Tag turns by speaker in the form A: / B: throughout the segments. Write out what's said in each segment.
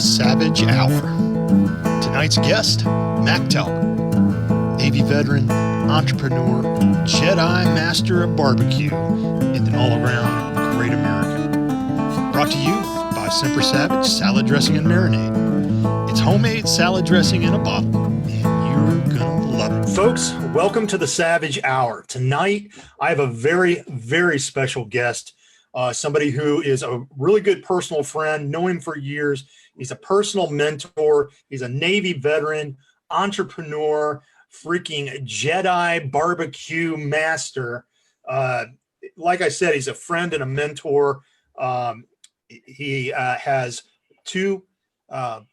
A: Savage Hour. Tonight's guest, Mac Talbert, Navy veteran, entrepreneur, Jedi master of barbecue, and an all-around great American. Brought to you by Semper Savage Salad Dressing and Marinade. It's homemade salad dressing in a bottle, and you're gonna love it. Folks, welcome to the Savage Hour. Tonight, I have a very, very special guest. Somebody who is a really good personal friend, know him for years. He's a personal mentor. He's a Navy veteran, entrepreneur, freaking Jedi barbecue master. Like I said, he's a friend and a mentor. He has two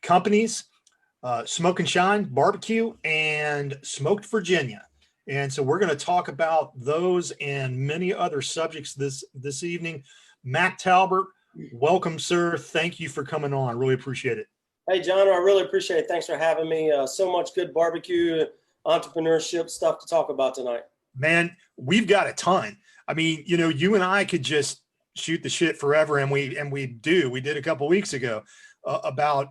A: companies, Smoke and Shine Barbecue and Smoked Virginia. And so we're going to talk about those and many other subjects this evening. Mac Talbert, welcome, sir. Thank you for coming on. Really appreciate it.
B: Hey, John, I really appreciate it. Thanks for having me. So much good barbecue, entrepreneurship stuff to talk about tonight.
A: Man, we've got a ton. I mean, you know, you and I could just shoot the shit forever, and we do. We did a couple of weeks ago about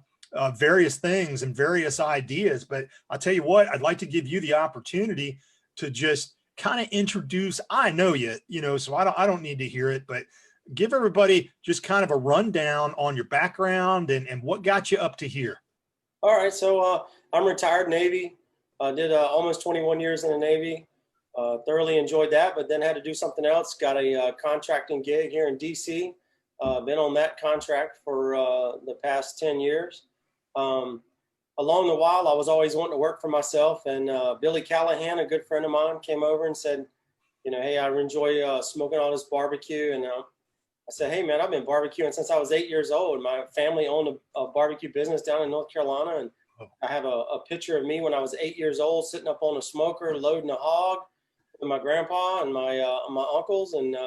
A: various things and various ideas. But I'll tell you what, I'd like to give you the opportunity to just kind of introduce. I know you know, so I don't need to hear it, but give everybody just kind of a rundown on your background and what got you up to here.
B: All right. So I'm retired Navy. I did almost 21 years in the Navy. Thoroughly enjoyed that, but then had to do something else. Got a contracting gig here in DC. Been on that contract for the past 10 years. Along the while, I was always wanting to work for myself, and Billy Callahan, a good friend of mine, came over and said, you know, hey, I enjoy smoking all this barbecue. And I said, hey, man, I've been barbecuing since I was 8 years old. My family owned a barbecue business down in North Carolina, and I have a picture of me when I was 8 years old sitting up on a smoker loading a hog with my grandpa and my uncles, and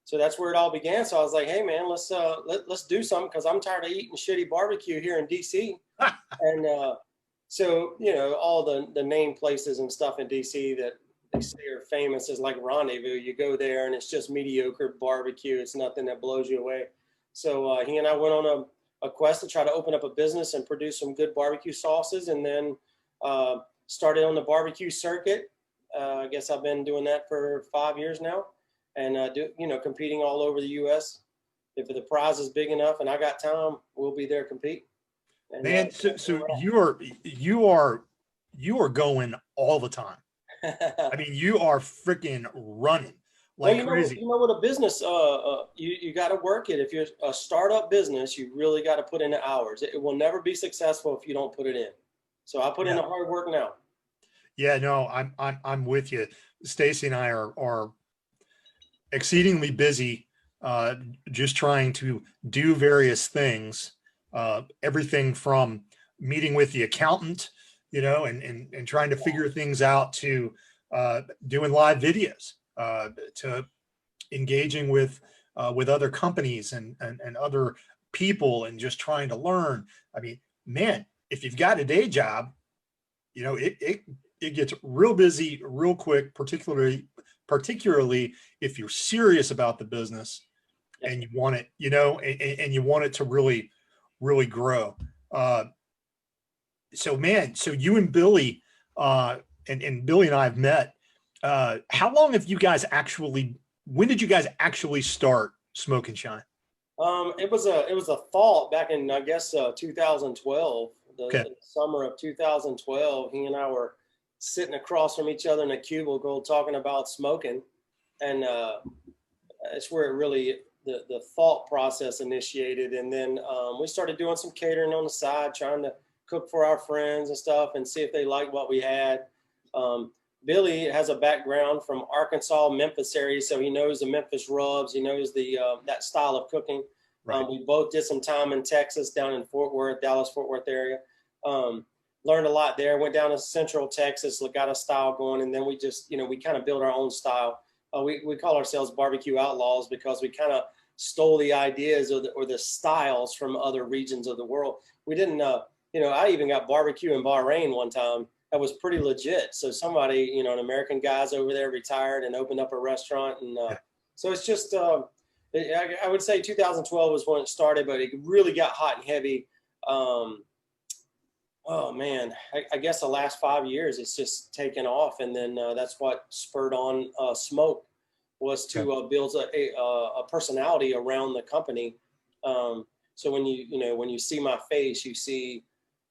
B: so that's where it all began. So I was like, hey, man, let's do something, because I'm tired of eating shitty barbecue here in DC. And so, you know, all the name places and stuff in DC that they say are famous is like Rendezvous. You go there and it's just mediocre barbecue. It's nothing that blows you away. So he and I went on a quest to try to open up a business and produce some good barbecue sauces, and then started on the barbecue circuit. I guess I've been doing that for 5 years now, and competing all over the U.S. If the prize is big enough and I got time, we'll be there compete. And,
A: man, so you are going all the time. I mean, you are freaking running like crazy.
B: You know what, a business, you got to work it. If you're a startup business, you really got to put in the hours. It will never be successful if you don't put it in. So I put in the hard work now.
A: Yeah, no, I'm with you. Stacy and I are exceedingly busy, just trying to do various things. Everything from meeting with the accountant, you know, and trying to figure things out, to doing live videos, to engaging with other companies and other people, and just trying to learn. I mean, man, if you've got a day job, you know, it gets real busy real quick, particularly if you're serious about the business and you want it, you know, and you want it to really grow. So man, so you and Billy, and Billy and I have met. How long have you guys when did you guys actually start Smoke and Shine?
B: It was a thought back in, I guess, 2012, the summer of 2012. He and I were sitting across from each other in a cubicle talking about smoking. And it's where it really, the thought process initiated. And then we started doing some catering on the side, trying to cook for our friends and stuff and see if they liked what we had. Billy has a background from Arkansas, Memphis area, so he knows the Memphis rubs. He knows that style of cooking. Right. We both did some time in Texas, down in Fort Worth, Dallas-Fort Worth area. Learned a lot there. Went down to Central Texas, got a style going, and then we just, you know, we kind of built our own style. We call ourselves Barbecue Outlaws because we kind of stole the ideas or the styles from other regions of the world. We didn't, I even got barbecue in Bahrain one time. That was pretty legit. So somebody, you know, an American guy's over there retired and opened up a restaurant. And so it's just, I would say 2012 was when it started, but it really got hot and heavy Oh man, I guess the last 5 years it's just taken off, and then that's what spurred on Smoke, was
A: Okay.
B: to build a personality around the company. So when when you see my face, you see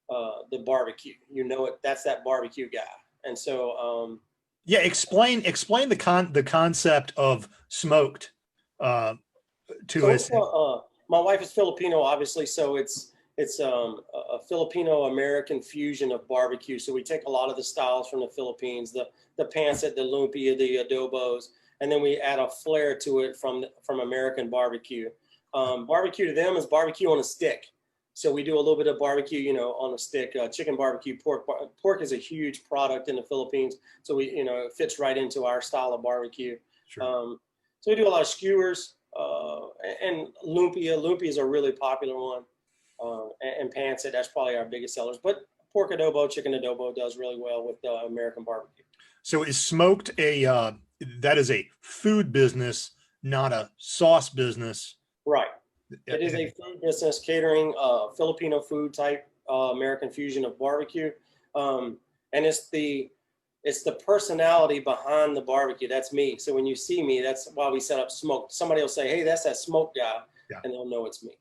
B: the barbecue. You know it. That's that barbecue guy. And so
A: Yeah, explain the concept of smoked to
B: so
A: us.
B: my wife is Filipino, obviously, so it's a Filipino American fusion of barbecue. So we take a lot of the styles from the Philippines, the pancit, the lumpia, the adobos, and then we add a flair to it from American barbecue. Barbecue to them is barbecue on a stick. So we do a little bit of barbecue, on a stick, chicken barbecue, pork. Pork is a huge product in the Philippines, so it fits right into our style of barbecue.
A: Sure.
B: So we do a lot of skewers and lumpia. Lumpia is a really popular one, and pancit. That's probably our biggest sellers. But pork adobo, chicken adobo does really well with American barbecue.
A: So is smoked that is a food business, not a sauce business?
B: Right. It is a food business catering Filipino food type American fusion of barbecue, and it's the personality behind the barbecue. That's me. So when you see me, that's why we set up Smoke. Somebody will say, "Hey, that's that Smoke guy," and they'll know it's me.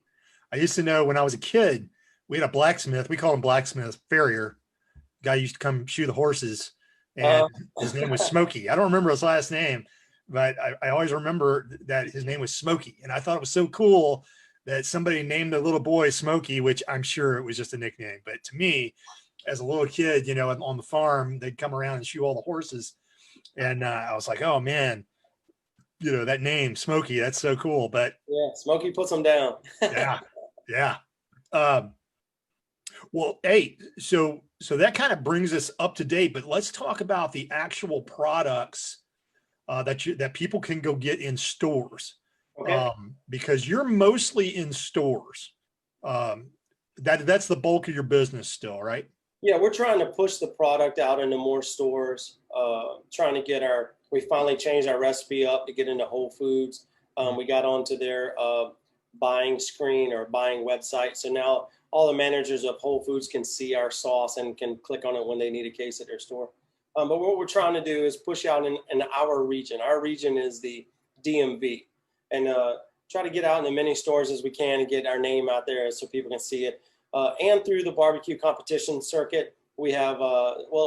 A: I used to know when I was a kid, we had a blacksmith. We call him blacksmith farrier. Guy used to come shoe the horses, and his name was Smokey. I don't remember his last name, but I always remember that his name was Smokey, and I thought it was so cool that somebody named their little boy Smokey, which I'm sure it was just a nickname. But to me, as a little kid, on the farm, they'd come around and shoe all the horses. And I was like, oh man, that name Smokey, that's so cool. But
B: yeah, Smokey puts them down.
A: yeah. Well, hey, so that kind of brings us up to date, but let's talk about the actual products that people can go get in stores.
B: Okay.
A: Because you're mostly in stores. That's the bulk of your business still, right?
B: Yeah, we're trying to push the product out into more stores. Trying to get we finally changed our recipe up to get into Whole Foods. We got onto their buying screen or buying website. So now all the managers of Whole Foods can see our sauce and can click on it when they need a case at their store. But what we're trying to do is push out in our region. Our region is the DMV. And try to get out in as many stores as we can and get our name out there so people can see it. And through the barbecue competition circuit, we have,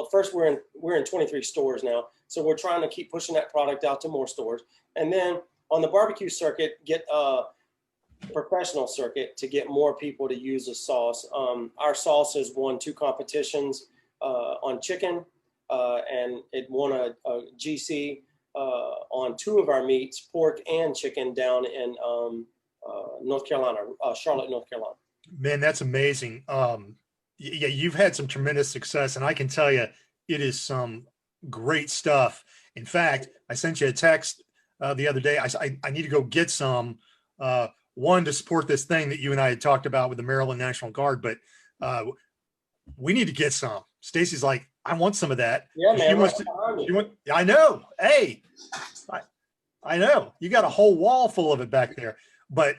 B: first we're in 23 stores now. So we're trying to keep pushing that product out to more stores. And then on the barbecue circuit, get professional circuit to get more people to use the sauce. Our sauce has won 2 competitions on chicken, and it won a GC on 2 of our meats, pork and chicken, down in North Carolina, Charlotte, North Carolina.
A: Man, that's amazing. Yeah, you've had some tremendous success, and I can tell you, it is some great stuff. In fact, I sent you a text the other day. I need to go get some. One, to support this thing that you and I had talked about with the Maryland National Guard, but we need to get some. Stacy's like, I want some of that.
B: Yeah, man.
A: I know. Hey, I know. You got a whole wall full of it back there. But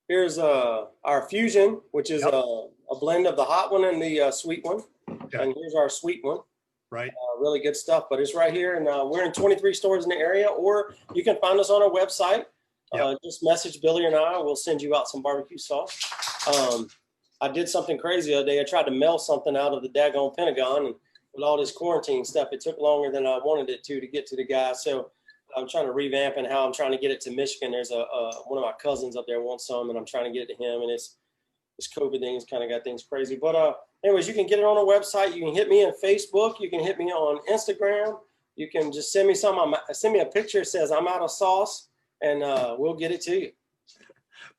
B: here's our fusion, which is a blend of the hot one and the sweet one. Okay. And here's our sweet one.
A: Right.
B: Really good stuff. But it's right here, and we're in 23 stores in the area, or you can find us on our website. Yep. Just message Billy and I. We'll send you out some barbecue sauce. I did something crazy the other day. I tried to mail something out of the daggone Pentagon, and with all this quarantine stuff, it took longer than I wanted it to get to the guy. So I'm trying to revamp and how I'm trying to get it to Michigan. There's one of my cousins up there wants some, and I'm trying to get it to him. And this COVID thing has kind of got things crazy. But anyways, you can get it on our website. You can hit me on Facebook. You can hit me on Instagram. You can just send me send me a picture that says I'm out of sauce, and we'll get it to you.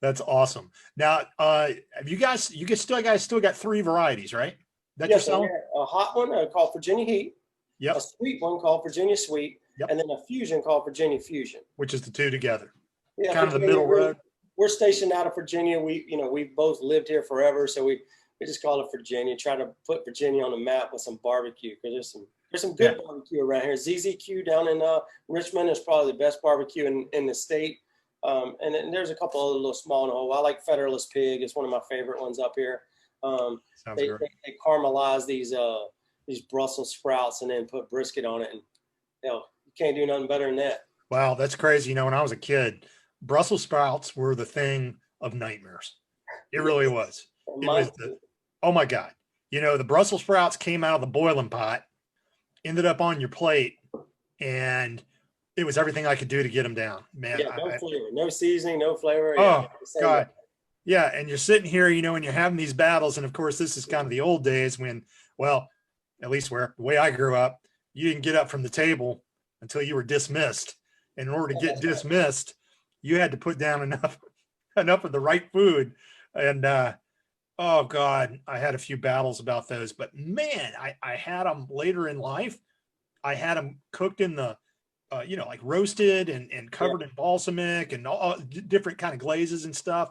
A: That's awesome. Now, have you guys still got 3 varieties, right? That you're selling?
B: A hot one called Virginia Heat.
A: Yep.
B: A sweet one called Virginia Sweet. Yep. And then a fusion called Virginia Fusion.
A: Which is the 2 together.
B: Yeah,
A: kind of the middle road.
B: We're stationed out of Virginia. We've both lived here forever, so we just call it Virginia. Try to put Virginia on the map with some barbecue, because there's some good barbecue around here. ZZQ down in Richmond is probably the best barbecue in the state. And then there's a couple other little small in the hole. I like Federalist Pig. It's one of my favorite ones up here.
A: Sounds great.
B: They caramelize these Brussels sprouts and then put brisket on it, and you can't do nothing better than that.
A: Wow, that's crazy. When I was a kid, Brussels sprouts were the thing of nightmares. It really was. It was oh my God. The Brussels sprouts came out of the boiling pot, ended up on your plate, and it was everything I could do to get them down. Man,
B: yeah, no flavor, no seasoning, no flavor.
A: Oh God. Yeah. And you're sitting here, and you're having these battles. And of course, this is kind of the old days when, well, at least the way I grew up, you didn't get up from the table until you were dismissed. And in order to get dismissed, you had to put down enough of the right food. And oh God, I had a few battles about those, but man, I had them later in life. I had them cooked in the like roasted and covered in balsamic and all different kind of glazes and stuff.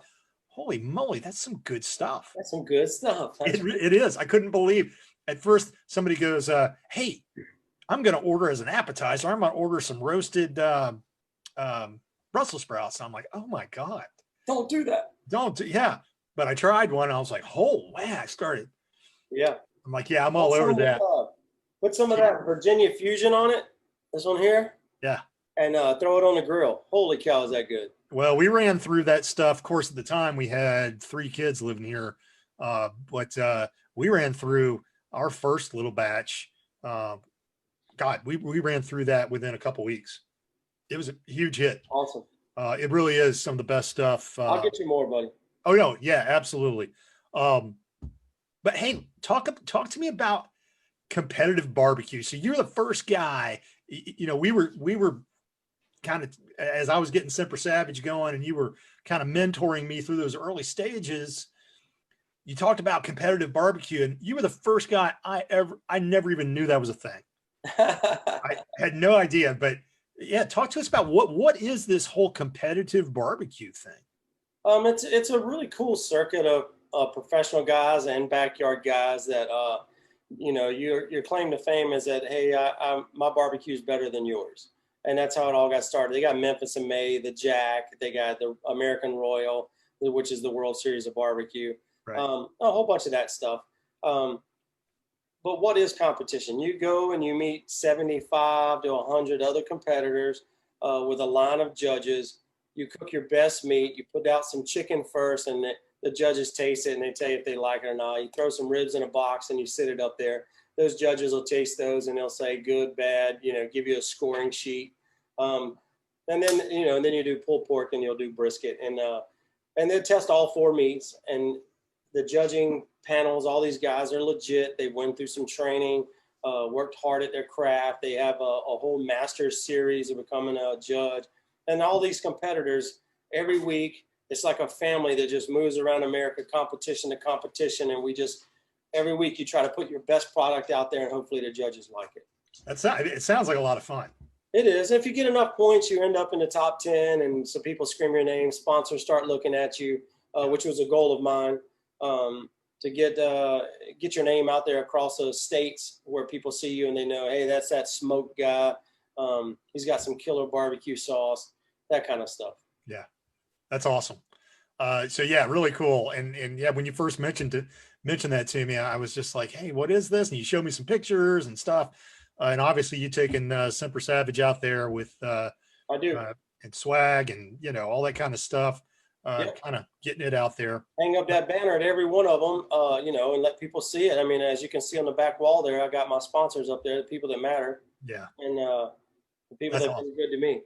A: Holy moly, that's some good stuff.
B: That's some good stuff.
A: It is. I couldn't believe. At first, somebody goes, "Hey, I'm going to order as an appetizer. I'm going to order some roasted Brussels sprouts." And I'm like, "Oh my God,
B: don't do that.
A: Yeah." But I tried one. I was like, "Oh man!" I started.
B: Yeah.
A: I'm like, "Yeah, I'm all over that."
B: Put some of that Virginia Fusion on it. This one here.
A: Yeah.
B: And throw it on the grill. Holy cow, is that good?
A: Well, we ran through that stuff. Of course, at the time we had 3 kids living here, but we ran through our first little batch. God, we ran through that within a couple weeks. It was a huge hit.
B: Awesome.
A: It really is some of the best stuff.
B: I'll get you more, buddy.
A: Oh no, yeah, absolutely. But hey, talk to me about competitive barbecue. So you're the first guy. We were kind of, as I was getting Semper Savage going, and you were kind of mentoring me through those early stages. You talked about competitive barbecue, and you were the first guy I never even knew that was a thing. I had no idea, but yeah, talk to us about what is this whole competitive barbecue thing?
B: It's a really cool circuit of professional guys and backyard guys that your claim to fame is that, hey, my barbecue is better than yours. And that's how it all got started. They got Memphis in May, the Jack, they got the American Royal, which is the World Series of Barbecue,
A: right.
B: A whole bunch of that stuff. But what is competition? You go and you meet 75 to 100 other competitors with a line of judges. You cook your best meat. You put out some chicken first, and the judges taste it, and they tell you if they like it or not. You throw some ribs in a box, and you sit it up there. Those judges will taste those, and they'll say good, bad, give you a scoring sheet. And then, then you do pulled pork, and you'll do brisket. And they test all 4 meats. And the judging panels, all these guys are legit. They went through some training, worked hard at their craft. They have a whole master's series of becoming a judge. And all these competitors, every week, it's like a family that just moves around America, competition to competition. And every week you try to put your best product out there, and hopefully the judges like it.
A: It sounds like a lot of fun.
B: It is. If you get enough points, you end up in the top 10, and some people scream your name. Sponsors start looking at you, which was a goal of mine, to get your name out there across those states where people see you and they know, hey, that's that Smoke guy. He's got some killer barbecue sauce, that kind of stuff.
A: Yeah, that's awesome. So yeah, really cool. And yeah, when you first mentioned that to me, I was just like, hey, what is this? And you showed me some pictures and stuff. And obviously you taken Semper Savage out there with
B: I do.
A: And swag and all that kind of stuff. Kind of getting it out there.
B: Hang up that banner at every one of them, and let people see it. I mean, as you can see on the back wall there, I got my sponsors up there, the people that matter.
A: Yeah.
B: And the people that have been good to me.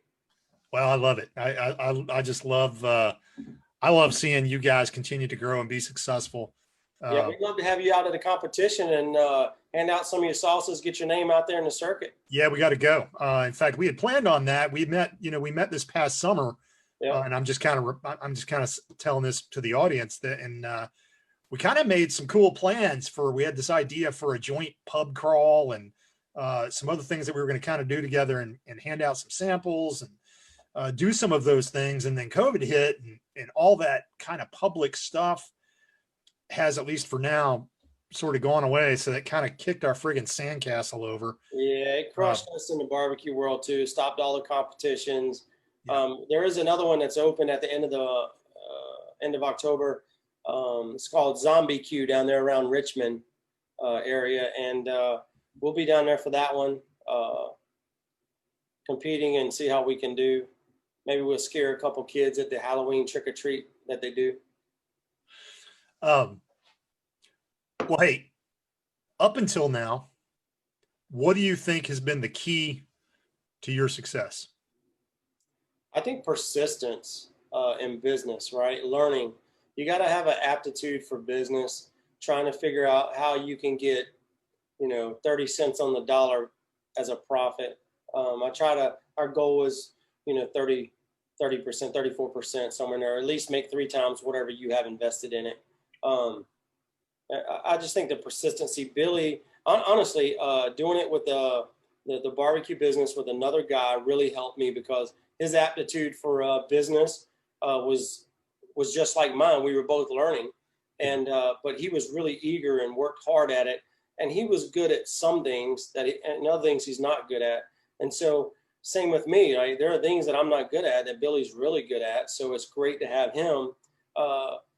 A: Well, I love it. I just love I love seeing you guys continue to grow and be successful.
B: Yeah, we'd love to have you out at the competition and hand out some of your sauces, get your name out there in the circuit.
A: Yeah, we got to go. In fact, we had planned on that. We met this past summer, and I'm just kind of telling this to the audience and we kind of made some cool plans we had this idea for a joint pub crawl and some other things that we were going to kind of do together and hand out some samples and do some of those things. And then COVID hit and all that kind of public stuff has, at least for now, sort of gone away. So that kind of kicked our friggin' sandcastle over.
B: Yeah, it crushed us in the barbecue world too. Stopped all the competitions.
A: Yeah.
B: There is another one that's open at the end of October. It's called Zombie Q down there around Richmond area, and we'll be down there for that one, competing and see how we can do. Maybe we'll scare a couple kids at the Halloween trick or treat that they do.
A: Well, hey, up until now, what do you think has been the key to your success?
B: I think persistence in business, right? Learning. You got to have an aptitude for business, trying to figure out how you can get, 30 cents on the dollar as a profit. Our goal was, 30%, 34%, somewhere in there, or at least make 3 times whatever you have invested in it. I just think the persistency, Billy, honestly, doing it with the barbecue business with another guy really helped me because his aptitude for business was just like mine. We were both learning, and but he was really eager and worked hard at it. And he was good at some things and other things he's not good at. And so same with me, right? There are things that I'm not good at that Billy's really good at. So it's great to have him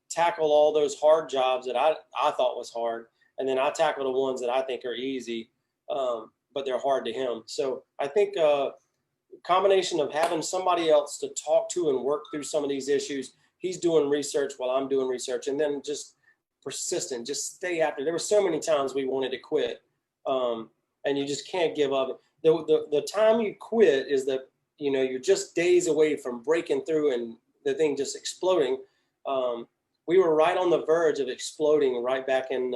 B: tackle all those hard jobs that I thought was hard. And then I tackle the ones that I think are easy, but they're hard to him. So I think combination of having somebody else to talk to and work through some of these issues. He's doing research while I'm doing research, and then just persistent, just stay after. There were so many times we wanted to quit, and you just can't give up. The time you quit is that, you're just days away from breaking through and the thing just exploding. We were right on the verge of exploding right back in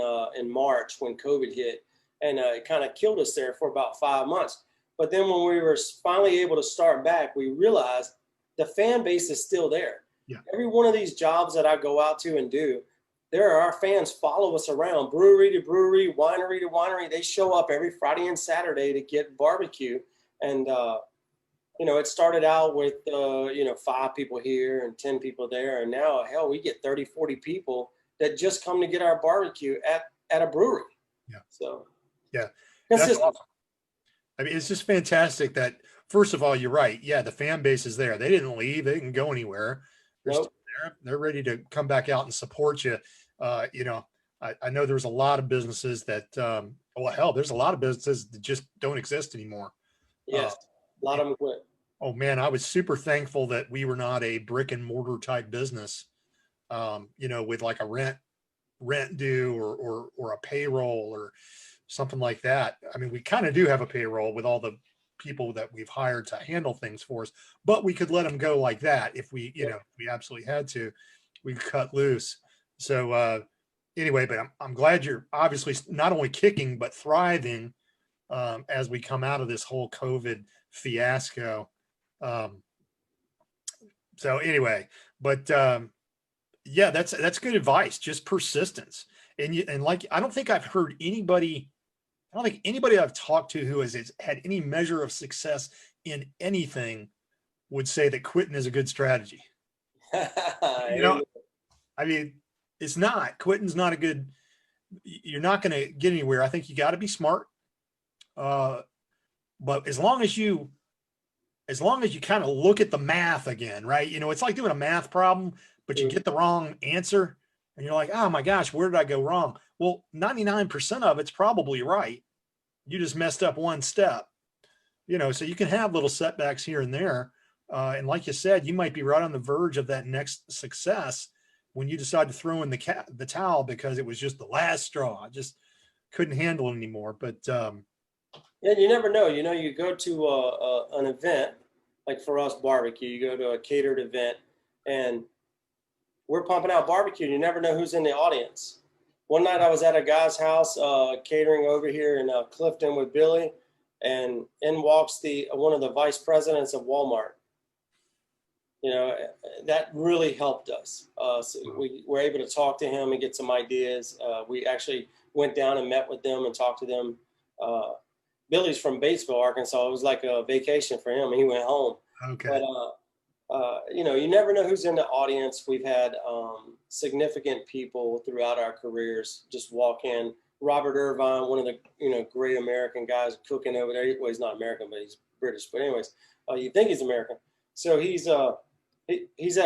B: March when COVID hit, and it kind of killed us there for about 5 months. But then when we were finally able to start back, we realized the fan base is still there.
A: Yeah.
B: Every one of these jobs that I go out to and do, there are our fans follow us around, brewery to brewery, winery to winery. They show up every Friday and Saturday to get barbecue. And, it started out with, 5 people here and 10 people there. And now, hell, we get 30, 40 people that just come to get our barbecue at a brewery.
A: Yeah.
B: So,
A: yeah,
B: that's
A: awesome. I mean, it's just fantastic that, first of all, you're right. Yeah, the fan base is there. They didn't leave. They didn't go anywhere. They're still there. They're ready to come back out and support you. I know there's a lot of businesses that, there's a lot of businesses that just don't exist anymore.
B: Yes, a lot of them quit.
A: Oh, man, I was super thankful that we were not a brick and mortar type business, with like a rent due or a payroll or something like that. I mean, we kind of do have a payroll with all the people that we've hired to handle things for us, but we could let them go like that. If we, if we absolutely had to, we could cut loose. So, anyway, but I'm glad you're obviously not only kicking, but thriving, as we come out of this whole COVID fiasco. So anyway, but, yeah, that's good advice. Just persistence. And like, I don't think I've heard anybody I've talked to who has had any measure of success in anything would say that quitting is a good strategy. I mean, it's not. Quitting's not a good, you're not going to get anywhere. I think you got to be smart. But as long as you kind of look at the math again, right? It's like doing a math problem, but you get the wrong answer and you're like, oh my gosh, where did I go wrong? Well, 99% of it's probably right. You just messed up one step, so you can have little setbacks here and there. And like you said, you might be right on the verge of that next success when you decide to throw in the towel because it was just the last straw. I just couldn't handle it anymore. But
B: yeah, you never know. You go to an event, like for us barbecue, you go to a catered event and we're pumping out barbecue. You never know who's in the audience. One night I was at a guy's house catering over here in Clifton with Billy, and in walks one of the vice presidents of Walmart. That really helped us. So we were able to talk to him and get some ideas. We actually went down and met with them and talked to them. Billy's from Batesville, Arkansas. It was like a vacation for him, and he went home.
A: Okay.
B: But you never know who's in the audience. We've had significant people throughout our careers just walk in. Robert Irvine, one of the great American guys cooking over there. Well, he's not American, but he's British. But anyways, you think he's American. So he's at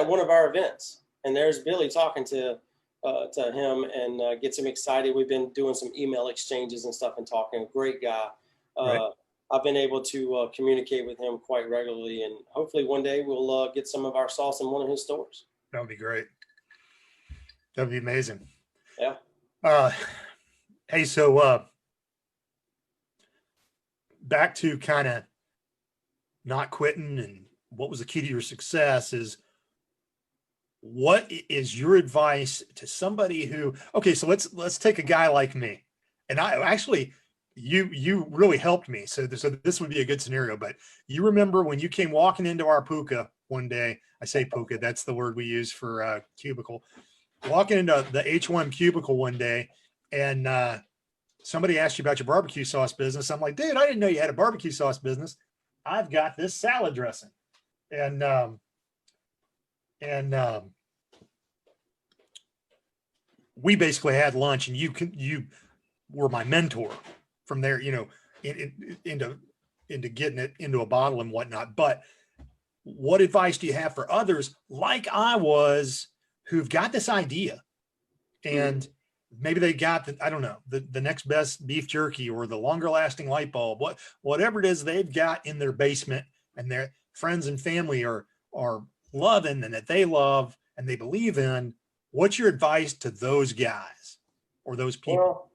B: one of our events, and there's Billy talking to him and gets him excited. We've been doing some email exchanges and stuff and talking. Great guy.
A: Right.
B: I've been able to communicate with him quite regularly, and hopefully one day we'll get some of our sauce in one of his stores.
A: That would be great. That would be amazing.
B: Yeah.
A: Uh, hey, so back to kind of not quitting and what was the key to your success is what is your advice to somebody who, okay, so let's take a guy like me. And I actually, you really helped me. So this would be a good scenario, but you remember when you came walking into our puka one day, I say puka, that's the word we use for cubicle, walking into the H1 cubicle one day, and somebody asked you about your barbecue sauce business. I'm like, dude, I didn't know you had a barbecue sauce business. I've got this salad dressing. And we basically had lunch, and you were my mentor from there, you know, into getting it into a bottle and whatnot. But what advice do you have for others like I was who've got this idea and maybe they got I don't know, the next best beef jerky or the longer lasting light bulb, whatever it is they've got in their basement and their friends and family are loving and that they love and they believe in. What's your advice to those guys or those people?
B: Well,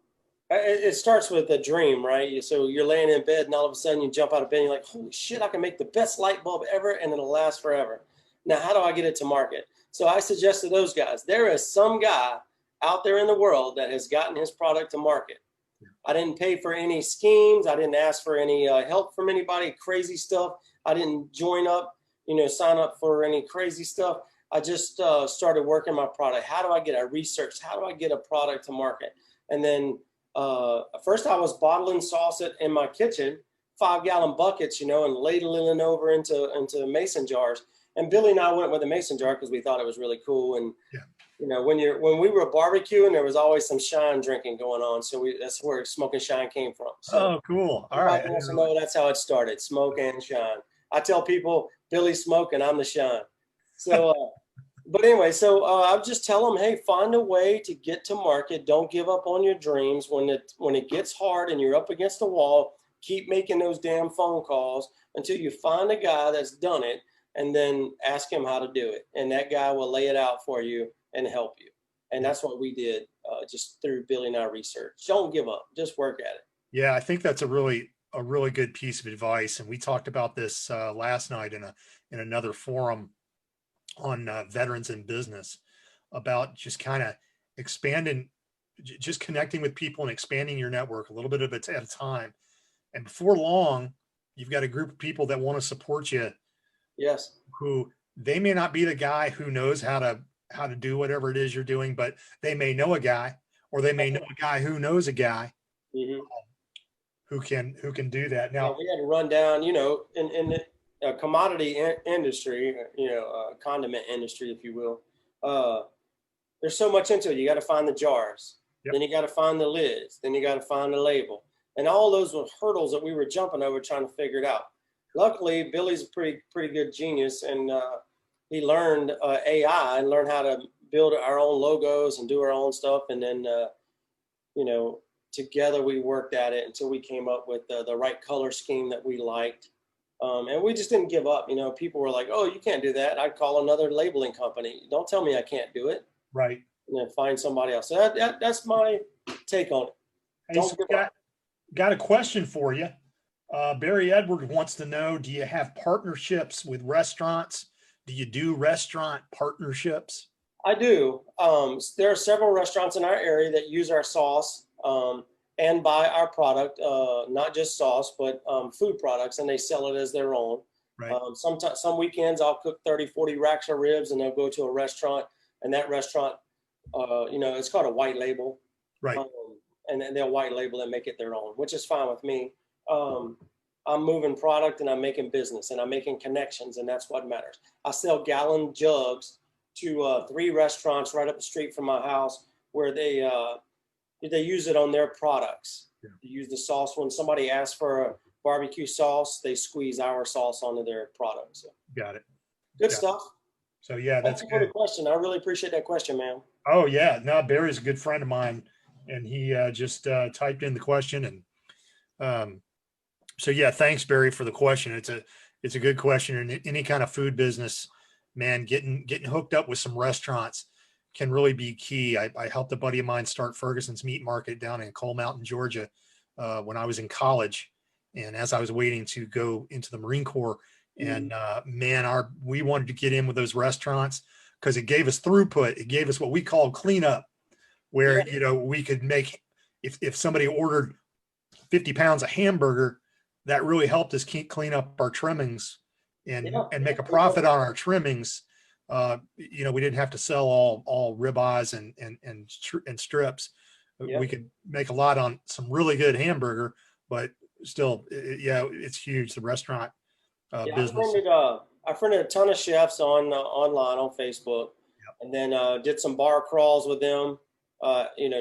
B: it starts with a dream, right? So you're laying in bed and all of a sudden you jump out of bed and you're like, holy shit, I can make the best light bulb ever and it'll last forever. Now, how do I get it to market? So I suggest to those guys, there is some guy out there in the world that has gotten his product to market. I didn't pay for any schemes. I didn't ask for any help from anybody, crazy stuff. I didn't join up, sign up for any crazy stuff. I just started working my product. How do I get a research? How do I get a product to market? And then first I was bottling sauce in my kitchen, 5-gallon buckets, and ladling over into mason jars. And Billy and I went with a mason jar because we thought it was really cool. And when we were barbecuing, there was always some shine drinking going on. So that's where Smoke and Shine came from. So
A: cool. All right.
B: That's how it started. Smoke and Shine. I tell people Billy Smoke and I'm the Shine. So, but anyway, so I just tell them, hey, find a way to get to market. Don't give up on your dreams. When it gets hard and you're up against the wall, keep making those damn phone calls until you find a guy that's done it, and then ask him how to do it. And that guy will lay it out for you and help you. And that's what we did just through Billy and I research. Don't give up. Just work at it.
A: Yeah, I think that's a really good piece of advice. And we talked about this last night in another forum on veterans in business about just kind of expanding, just connecting with people and expanding your network a little bit at a time. And before long, you've got a group of people that want to support you.
B: Yes.
A: Who they may not be the guy who knows how to do whatever it is you're doing, but they may know a guy, or they may know a guy who knows a guy who can do that. Now
B: we had to run down, in the commodity industry, condiment industry, if you will. There's so much into it. You got to find the jars, then you got to find the lids, then you got to find the label, and all those were hurdles that we were jumping over trying to figure it out. Luckily, Billy's a pretty good genius, and he learned AI and learned how to build our own logos and do our own stuff. And then, together we worked at it until we came up with the right color scheme that we liked. And we just didn't give up. People were like, oh, you can't do that. I'd call another labeling company. Don't tell me I can't do it.
A: Right.
B: And then find somebody else. So that's my take on it.
A: Hey, so got a question for you. Barry Edward wants to know, do you have partnerships with restaurants? Do you do restaurant partnerships?
B: I do. There are several restaurants in our area that use our sauce and buy our product, not just sauce, but food products, and they sell it as their own.
A: Right.
B: Some weekends I'll cook 30, 40 racks of ribs, and they'll go to a restaurant, and that restaurant, it's called a white label.
A: Right.
B: And then they'll white label and make it their own, which is fine with me. I'm moving product and I'm making business and I'm making connections, and that's what matters. I sell gallon jugs to 3 restaurants right up the street from my house where they use it on their products. Yeah. They use the sauce. When somebody asks for a barbecue sauce, they squeeze our sauce onto their products. So.
A: Got it.
B: Good
A: Yeah.
B: stuff.
A: So yeah,
B: Thank
A: that's
B: you for the
A: good.
B: question. I really appreciate that question, man.
A: Oh yeah, no, Barry's a good friend of mine, and he just typed in the question, and um, so yeah, thanks Barry for the question. It's a good question, and any kind of food business, man, getting hooked up with some restaurants can really be key. I helped a buddy of mine start Ferguson's Meat Market down in Coal Mountain, Georgia, when I was in college, and as I was waiting to go into the Marine Corps, and man, we wanted to get in with those restaurants because it gave us throughput. It gave us what we call cleanup,
B: Yeah,
A: where we could make, if somebody ordered 50 pounds of hamburger, that really helped us clean up our trimmings and
B: yeah.
A: make a profit on our trimmings. We didn't have to sell all ribeyes and strips.
B: Yeah.
A: We could make a lot on some really good hamburger, but still, yeah, it's huge. The restaurant
B: Yeah,
A: business.
B: I friended a ton of chefs on online on Facebook, and then did some bar crawls with them.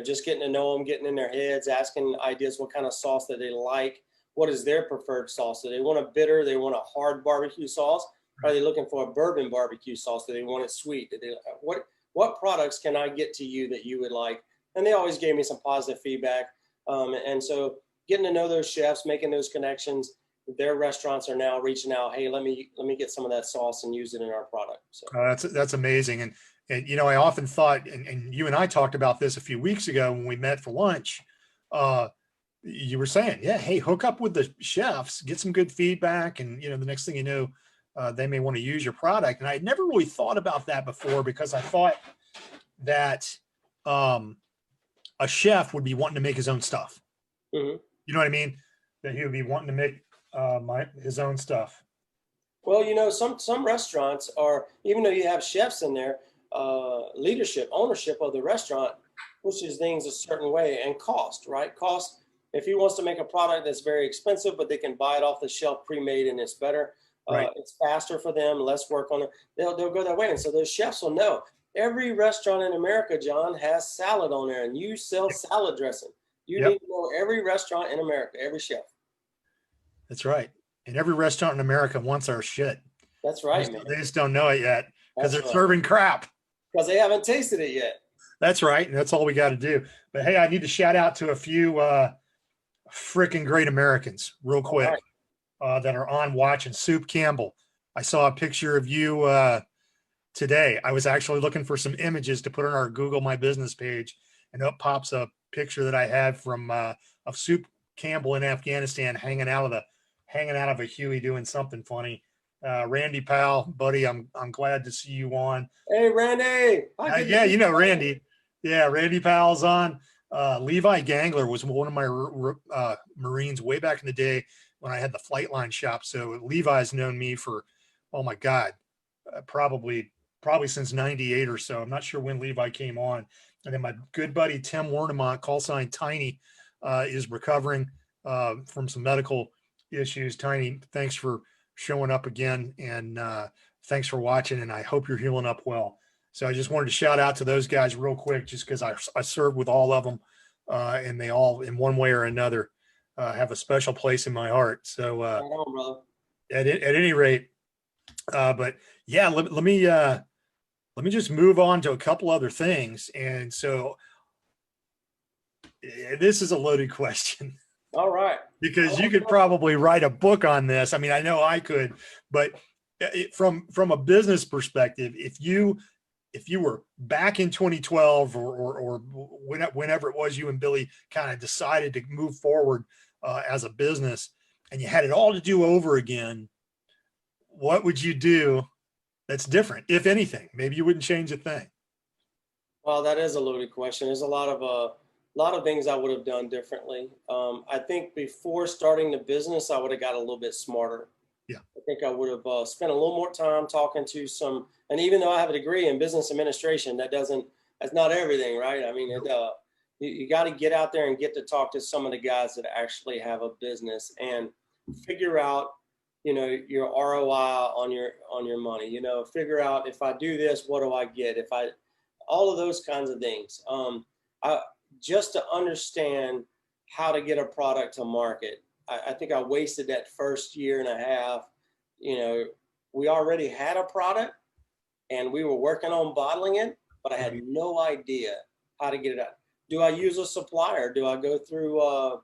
B: Just getting to know them, getting in their heads, asking ideas, what kind of sauce that they like, what is their preferred sauce? Do they want a bitter? They want a hard barbecue sauce? Are they looking for a bourbon barbecue sauce? Do they want it sweet? What products can I get to you that you would like? And they always gave me some positive feedback. And so getting to know those chefs, making those connections, their restaurants are now reaching out. Hey, let me get some of that sauce and use it in our product. So
A: That's amazing. And I often thought, and you and I talked about this a few weeks ago when we met for lunch. Uh, you were saying, yeah, hey, hook up with the chefs, get some good feedback, and the next thing you know, they may want to use your product. And I had never really thought about that before because I thought that a chef would be wanting to make his own stuff.
B: mm-hmm.
A: You know what I mean? That he would be wanting to make his own stuff.
B: Well, some restaurants are, even though you have chefs in there, leadership, ownership of the restaurant pushes things a certain way, and cost, right? Cost. If he wants to make a product that's very expensive, but they can buy it off the shelf pre-made and it's better,
A: Right.
B: it's faster for them, less work on it. They'll go that way, and so those chefs will know. Every restaurant in America, John, has salad on there, and you sell salad dressing. You
A: Yep.
B: need to know every restaurant in America, every chef.
A: That's right. And every restaurant in America wants our shit.
B: That's right, man.
A: They just don't know it yet because
B: That's
A: they're
B: right.
A: serving crap.
B: Because they haven't tasted it yet.
A: That's right. And that's all we got to do. But hey, I need to shout out to a few freaking great Americans real quick that are on watching. Soup Campbell. I saw a picture of you today. I was actually looking for some images to put on our Google My Business page, and up pops a picture that I had from of Soup Campbell in Afghanistan hanging out of a Huey doing something funny. Randy Powell, buddy, I'm glad to see you on.
B: Hey, Randy.
A: Yeah, Randy. Yeah, Randy Powell's on. Levi Gangler was one of my Marines way back in the day when I had the flight line shop. So Levi's known me for, oh my God, probably since 98 or so. I'm not sure when Levi came on. And then my good buddy, Tim Warnemont, call sign Tiny, is recovering from some medical issues. Tiny, thanks for showing up again. And thanks for watching. And I hope you're healing up well. So I just wanted to shout out to those guys real quick, just because I served with all of them, and they all, in one way or another, have a special place in my heart. So
B: Right on, brother.
A: at any rate, but yeah, let me just move on to a couple other things. And so this is a loaded question.
B: All right.
A: Because you could probably write a book on this. I mean, I know I could, but from a business perspective, if you were back in 2012 or whenever it was you and Billy kind of decided to move forward as a business, and you had it all to do over again, what would you do that's different, if anything? Maybe you wouldn't change a thing.
B: Well, that is a loaded question. There's a lot of things I would have done differently. I think before starting the business, I would have got a little bit smarter.
A: Yeah.
B: I think I would have spent a little more time talking to some, and even though I have a degree in business administration, that's not everything, right? I mean, you got to get out there and get to talk to some of the guys that actually have a business and figure out, your ROI on your money. Figure out, if I do this, what do I get? All of those kinds of things. Just to understand how to get a product to market. I think I wasted that first year and a half, we already had a product and we were working on bottling it, but I had no idea how to get it out. Do I use a supplier? Do I go through a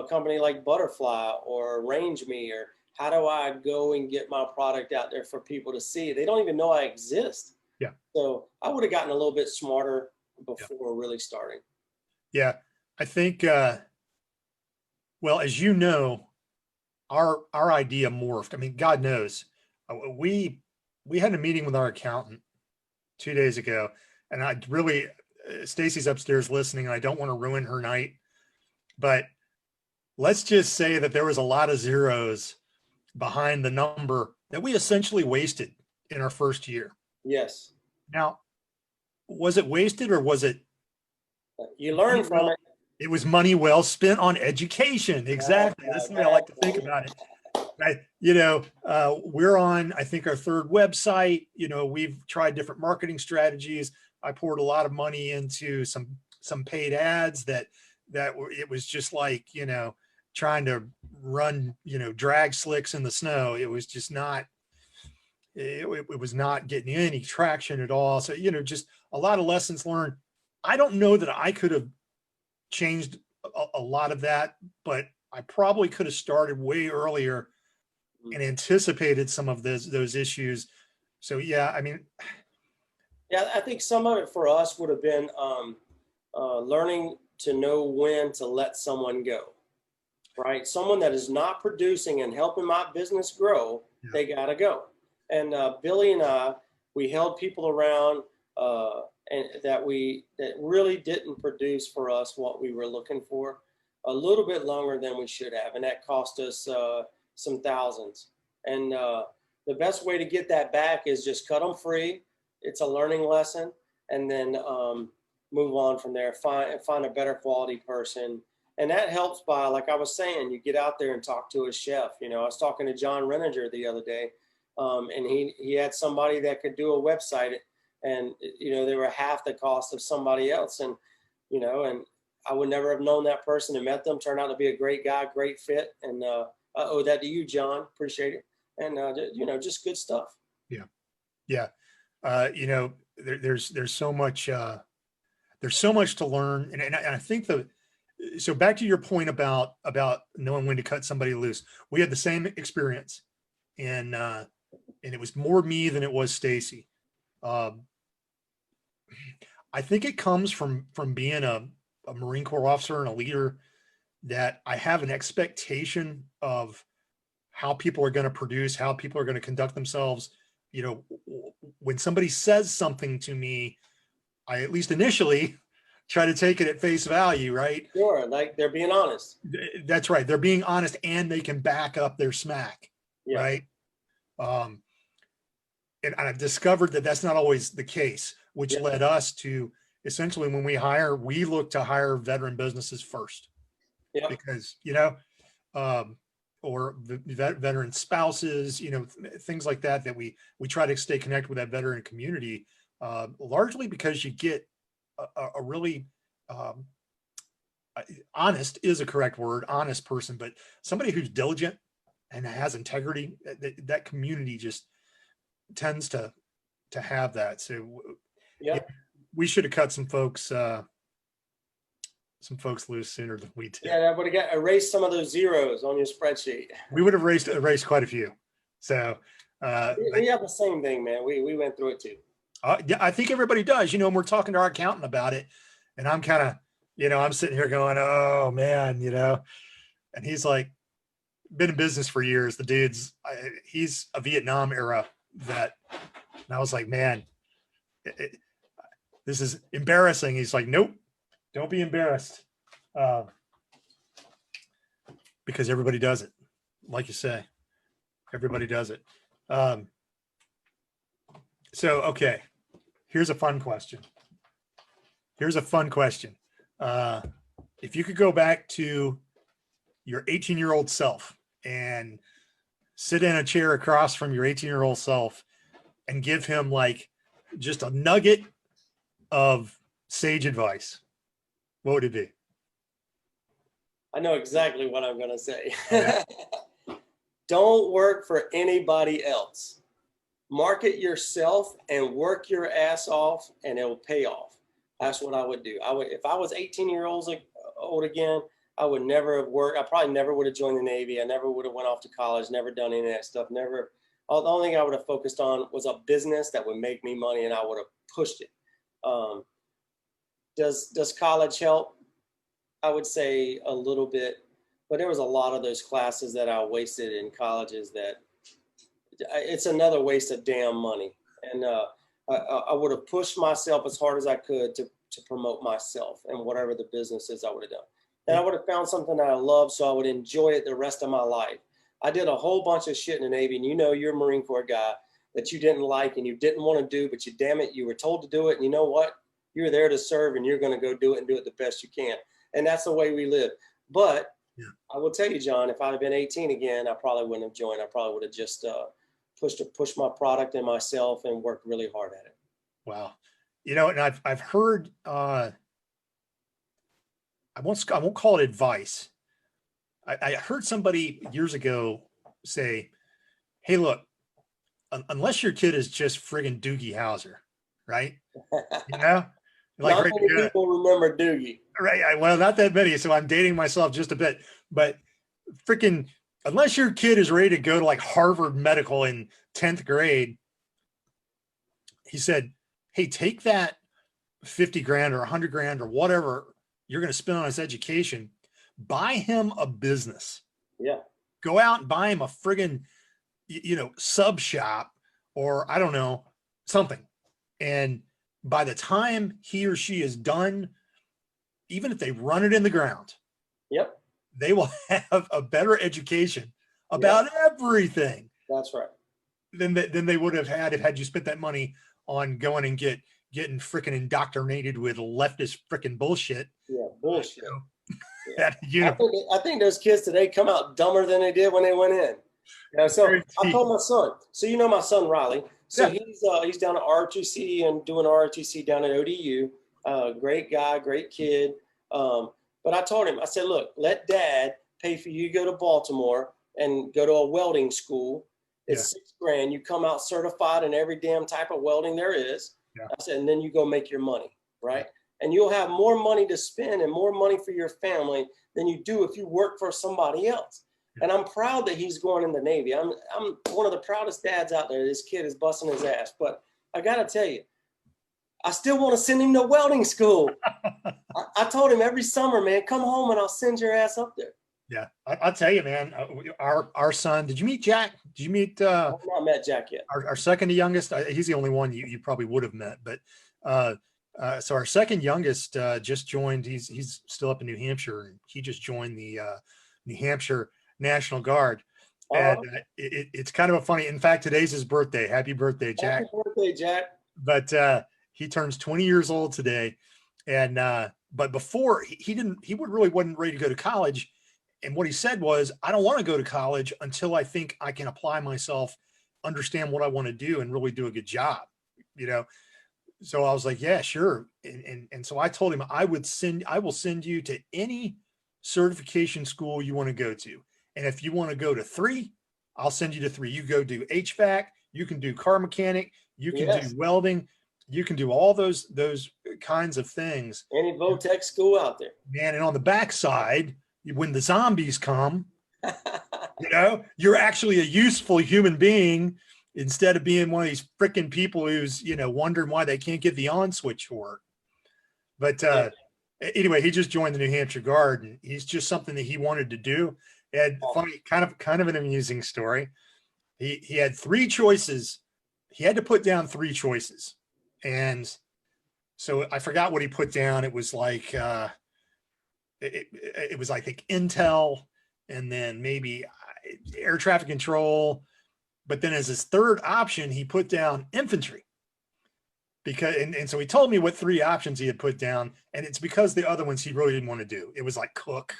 B: company like Butterfly or Range Me? Or how do I go and get my product out there for people to see? They don't even know I exist.
A: Yeah.
B: So I would have gotten a little bit smarter before really starting.
A: Yeah. I think, well, as you know, our idea morphed. I mean, God knows, we had a meeting with our accountant 2 days ago, and I really, Stacy's upstairs listening, and I don't want to ruin her night, but let's just say that there was a lot of zeros behind the number that we essentially wasted in our first year.
B: Yes.
A: Now, was it wasted or was it?
B: You learn from it.
A: It was money well spent on education. Exactly. That's the way I like to think about it. Right. We're on, I think, our third website. We've tried different marketing strategies. I poured a lot of money into some paid ads that it was just like, trying to run, drag slicks in the snow. It was just not, it was not getting any traction at all. So, just a lot of lessons learned. I don't know that I could have changed a lot of that, but I probably could have started way earlier and anticipated some of those issues. So, yeah, I mean.
B: Yeah, I think some of it for us would have been learning to know when to let someone go, right? Someone that is not producing and helping my business grow, they got to go. And Billy and I, we held people around and that really didn't produce for us what we were looking for a little bit longer than we should have. And that cost us some thousands. And the best way to get that back is just cut them free. It's a learning lesson. And then move on from there, find a better quality person. And that helps by, like I was saying, you get out there and talk to a chef. I was talking to John Renninger the other day, and he had somebody that could do a website, and they were half the cost of somebody else. And and I would never have known that person and met them. Turned out to be a great guy, great fit. And I owe that to you, John. Appreciate it. And just good stuff.
A: Yeah. There's so much. There's so much to learn, and I think so back to your point about knowing when to cut somebody loose. We had the same experience, and it was more me than it was Stacy. I think it comes from being a Marine Corps officer and a leader, that I have an expectation of how people are going to produce, how people are going to conduct themselves. When somebody says something to me, I, at least initially, try to take it at face value, right?
B: Sure, like they're being honest.
A: That's right. They're being honest, and they can back up their smack, right? And I've discovered that that's not always the case, which led us to essentially, when we hire, we look to hire veteran businesses first, because or the veteran spouses, things like that. That we try to stay connected with that veteran community. Largely because you get a really honest is a correct word, honest person, but somebody who's diligent and has integrity. That community just tends to have that. So we should have cut some folks loose sooner than we did.
B: Yeah, that would have erased some of those zeros on your spreadsheet.
A: We would have erased quite a few. So
B: we have the same thing, man. We went through it too.
A: Yeah, I think everybody does, and we're talking to our accountant about it, and I'm kind of, I'm sitting here going, oh man, and he's like, been in business for years. The dude's, he's a Vietnam era vet. And I was like, man, this is embarrassing. He's like, nope, don't be embarrassed. Because everybody does it. Like you say, everybody does it. So, okay, here's a fun question. If you could go back to your 18-year-old self and sit in a chair across from your 18-year-old self and give him like just a nugget of sage advice, what would it be?
B: I know exactly what I'm going to say. don't work for anybody else. Market yourself and work your ass off, and it will pay off. That's what I would do. If I was 18 years old again, I would never have worked. I probably never would have joined the Navy. I never would have went off to college, never done any of that stuff. Never. The only thing I would have focused on was a business that would make me money, and I would have pushed it. Does college help? I would say a little bit, but there was a lot of those classes that I wasted in colleges that it's another waste of damn money. And I would have pushed myself as hard as I could to promote myself and whatever the business is I would have done. And I would have found something that I love, so I would enjoy it the rest of my life. I did a whole bunch of shit in the Navy, and you're a Marine Corps guy that you didn't like and you didn't want to do, but you were told to do it. And you know what? You're there to serve, and you're going to go do it and do it the best you can. And that's the way we live. But yeah. I will tell you, John, if I'd have been 18 again, I probably wouldn't have joined. I probably would have just pushed my product and myself and worked really hard at it.
A: Wow. And I've heard, I won't call it advice. I heard somebody years ago say, hey, look, unless your kid is just friggin' Doogie Howser, right? Like
B: not many people remember Doogie.
A: Right. Well, not that many. So I'm dating myself just a bit, but freaking, unless your kid is ready to go to like Harvard Medical in 10th grade, he said, hey, take that 50 grand or 100 grand or whatever you're going to spend on his education, buy him a business.
B: Yeah.
A: Go out and buy him a friggin', sub shop or I don't know, something. And by the time he or she is done, even if they run it in the ground,
B: yep,
A: they will have a better education about everything.
B: That's right.
A: Than they would have had you spent that money on going and getting freaking indoctrinated with leftist freaking bullshit.
B: Yeah, bullshit.
A: I
B: think those kids today come out dumber than they did when they went in. So I told my son. So my son Riley. So he's down at ROTC and doing ROTC down at ODU. Great guy, great kid. But I told him, I said, look, let dad pay for you to go to Baltimore and go to a welding school. It's $6,000. You come out certified in every damn type of welding there is. Yeah. I said, and then you go make your money, right? And you'll have more money to spend and more money for your family than you do if you work for somebody else. And I'm proud that he's going in the Navy. I'm one of the proudest dads out there. This kid is busting his ass. But I got to tell you, I still want to send him to welding school. I told him every summer, man, come home and I'll send your ass up there.
A: Yeah, I'll tell you, man, our son, did you meet Jack? Did you meet?
B: I've not met Jack yet.
A: Our second youngest, he's the only one you probably would have met. But so our second youngest just joined. He's still up in New Hampshire, and he just joined the New Hampshire National Guard. And it's kind of a funny. In fact, today's his birthday. Happy birthday, Jack!
B: Happy birthday, Jack!
A: But he turns 20 years old today, and but before he really wasn't ready to go to college. And what he said was, I don't want to go to college until I think I can apply myself, understand what I want to do, and really do a good job. So I was like, yeah, sure. And so I told him I will send you to any certification school you want to go to. And if you want to go to 3, I'll send you to 3. You go do HVAC, you can do car mechanic, you can do welding, you can do all those kinds of things.
B: Any Votech school out there.
A: Man, and on the backside, when the zombies come, you're actually a useful human being instead of being one of these freaking people who's, wondering why they can't get the on switch to work. But anyway, he just joined the New Hampshire Guard, and he's just something that he wanted to do. And funny, kind of an amusing story. He had 3 choices. He had to put down 3 choices. And so I forgot what he put down. It was like, it was, I think, Intel, and then maybe air traffic control. But then as his third option, he put down infantry. And so he told me what 3 options he had put down, and it's because the other ones he really didn't want to do. It was like cook,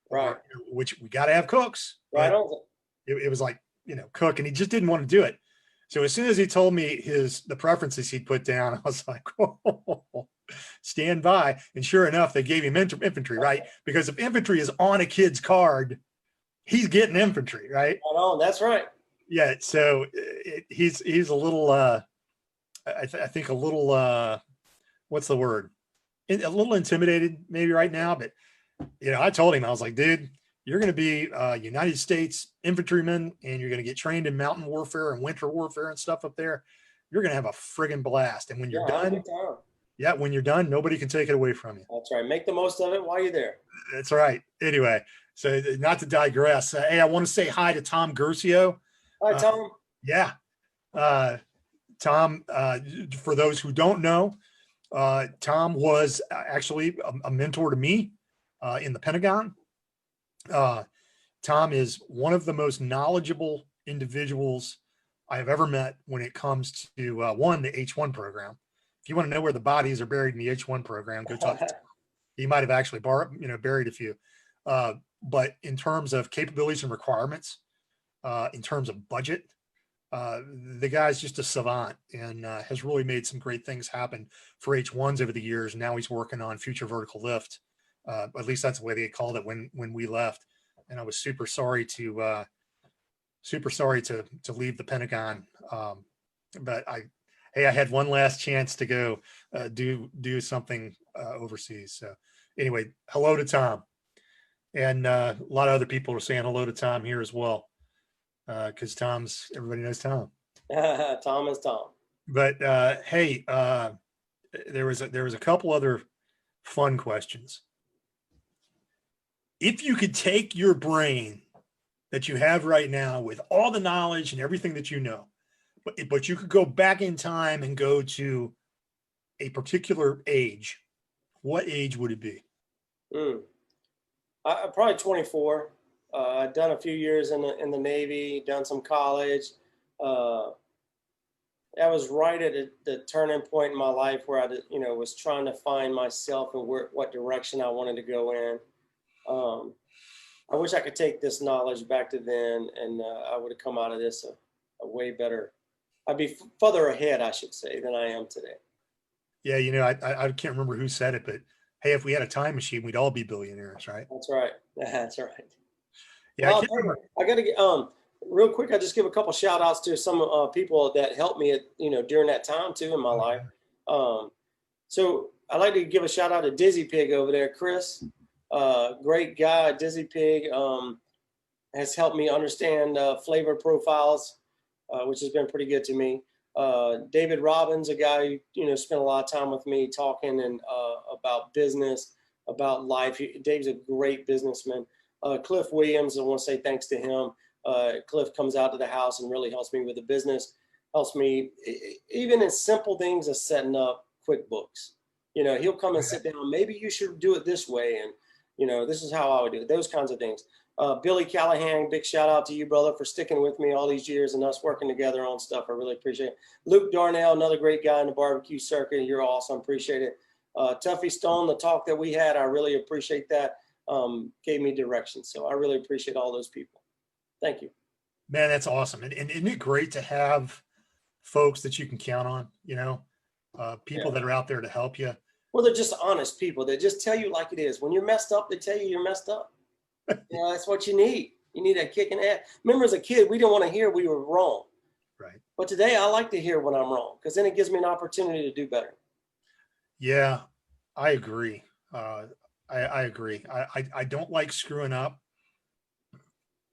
B: right?
A: Which we got to have cooks,
B: right?
A: It was like, cook, and he just didn't want to do it. So as soon as he told me the preferences he'd put down, I was like, whoa, stand by. And sure enough, they gave him infantry, right? Because if infantry is on a kid's card, he's getting infantry, right?
B: Right on. That's right.
A: Yeah. So he's a little, I think a little, what's the word? A little intimidated maybe right now, but I told him, I was like, dude, you're going to be United States infantryman and you're going to get trained in mountain warfare and winter warfare and stuff up there. You're going to have a friggin' blast. And when you're
B: Yeah, have a
A: done,
B: good time.
A: yeah, when you're done, nobody can take it away from you.
B: That's right. Make the most of it while you're there.
A: That's right. Anyway, so not to digress, hey, I want to say hi to Tom Gercio.
B: All right, Tom.
A: Yeah. Tom, for those who don't know, Tom was actually a mentor to me in the Pentagon. Tom is one of the most knowledgeable individuals I have ever met when it comes to the H-1 program. If you want to know where the bodies are buried in the H-1 program, go talk to Tom. He might have actually buried a few. But in terms of capabilities and requirements, in terms of budget, the guy's just a savant and has really made some great things happen for H-1s over the years. Now he's working on future vertical lift. At least that's the way they called it when we left. And I was super sorry to leave the Pentagon. But I had one last chance to go do something overseas. So anyway, hello to Tom. And a lot of other people are saying hello to Tom here as well. Because everybody knows Tom.
B: Tom is Tom.
A: But hey, there was a couple other fun questions. If you could take your brain that you have right now with all the knowledge and everything that you know, but you could go back in time and go to a particular age, what age would it be?
B: Probably 24. I've done a few years in the Navy, done some college. That was right at the turning point in my life where I, was trying to find myself and what direction I wanted to go in. I wish I could take this knowledge back to then, and I would have come out of this a way better. I'd be further ahead, I should say, than I am today.
A: Yeah, I can't remember who said it, but hey, if we had a time machine, we'd all be billionaires, right?
B: That's right. That's right.
A: Yeah,
B: well, I got to get real quick. I just give a couple shout outs to some people that helped me during that time too in my life. So I'd like to give a shout out to Dizzy Pig over there, Chris. Great guy. Dizzy Pig has helped me understand flavor profiles, which has been pretty good to me. David Robbins, a guy who spent a lot of time with me talking and about business, about life. Dave's a great businessman. Cliff Williams, I want to say thanks to him. Cliff comes out to the house and really helps me with the business, helps me even in simple things as setting up QuickBooks. He'll come and sit down. Maybe you should do it this way. And, this is how I would do it. Those kinds of things. Billy Callahan, big shout out to you, brother, for sticking with me all these years and us working together on stuff. I really appreciate it. Luke Darnell, another great guy in the barbecue circuit. You're awesome. Appreciate it. Tuffy Stone, the talk that we had, I really appreciate that. Gave me direction. So I really appreciate all those people. Thank you.
A: Man, that's awesome. And isn't it great to have folks that you can count on, people that are out there to help you?
B: Well, they're just honest people. They just tell you like it is. When you're messed up, they tell you you're messed up. That's what you need. You need that kick in the ass. Remember, as a kid, we didn't want to hear we were wrong.
A: Right. But
B: today, I like to hear when I'm wrong because then it gives me an opportunity to do better.
A: Yeah, I agree. I agree. I don't like screwing up.